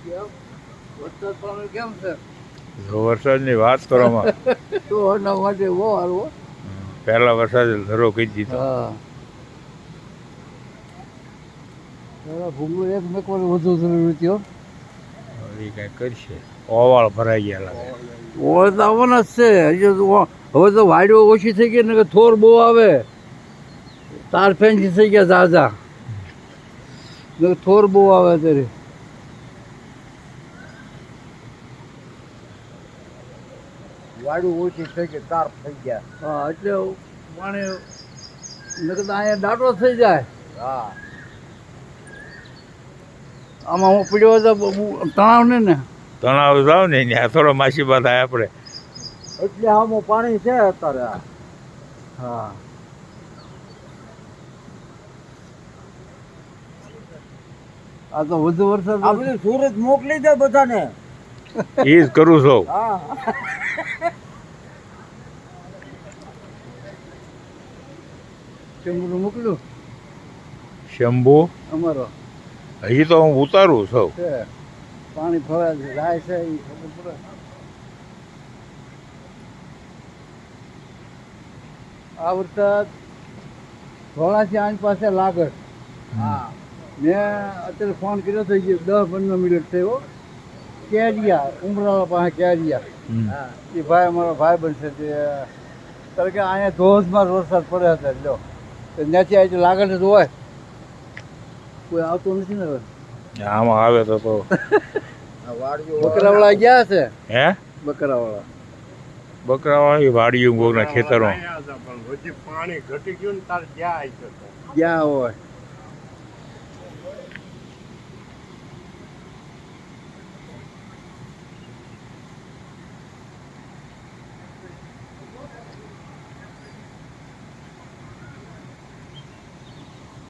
વરસાદ પાણી કેમ છે? જો વરસાદની વાત કરવામાં તો એના માટે બહુ સારું. પહેલા વરસાદે ધરો કહી દીધો. હા, પેલા ભૂંગળું એક મેકવાનું વધુ જરૂરી થયો. એ કાંઈ કરશે. ઓવાળ ભરાઈ ગયા લાગે. ઓળ તો આવવાના જ છે. હજી તો હવે તો વાડીઓ ઓછી થઈ ગઈ ને કે થોર બહુ આવે. તાર ફેન્સી થઈ ગયા ઝાઝા ને થોર બહુ આવે અત્યારે. વાડું ઓછી થઈ ગઈ, તાર થઈ ગયા. હા, એટલે પાણી નકર તો અહીંયા દાંટો થઈ જાય. હા, આમાં હું પીડ્યો તો તણાવ નહીં ને. તણાવ જાવ ને ત્યાં થોડો માસીબા થાય આપણે. એટલે આમાં પાણી છે અત્યારે. હા, આ તો વધુ વરસાદ આ બધું સુરત મોકલી દે બધાને. એ જ કરું છું. હા, ચંદ્ર મોકલ્યું શંભુ અમારો હજી તો હું ઉતારું છું. છે. પાણી ભરાય છે, જાય છે એ ખબર પડે. આ વરસાદ ધોળાથી આની પાસે લાગત. હા, મેં અત્યારે ફોન કર્યો તો 10-15 મિનિટ થયો. કેરિયા ઉમરાળા પાસે કેરિયા હા. એ ભાઈ અમારો ભાઈ બનશે તે કારણ કે અહીંયા ધોધમાર વરસાદ પડે હતા. લો તો ત્યાંથી આવી લાગત જ હોય. કોઈ આવતું નથી ને હવે. આમાં આવે તો આ વાડીઓ બકરાવાળા ગયા છે. હે બકરાવાળા બકરાવાળી વાડીયું ગોના ખેતરો પણ હજી પાણી ઘટી ગયું ને તાર જ્યાં આવી જતો. ગયા હોય.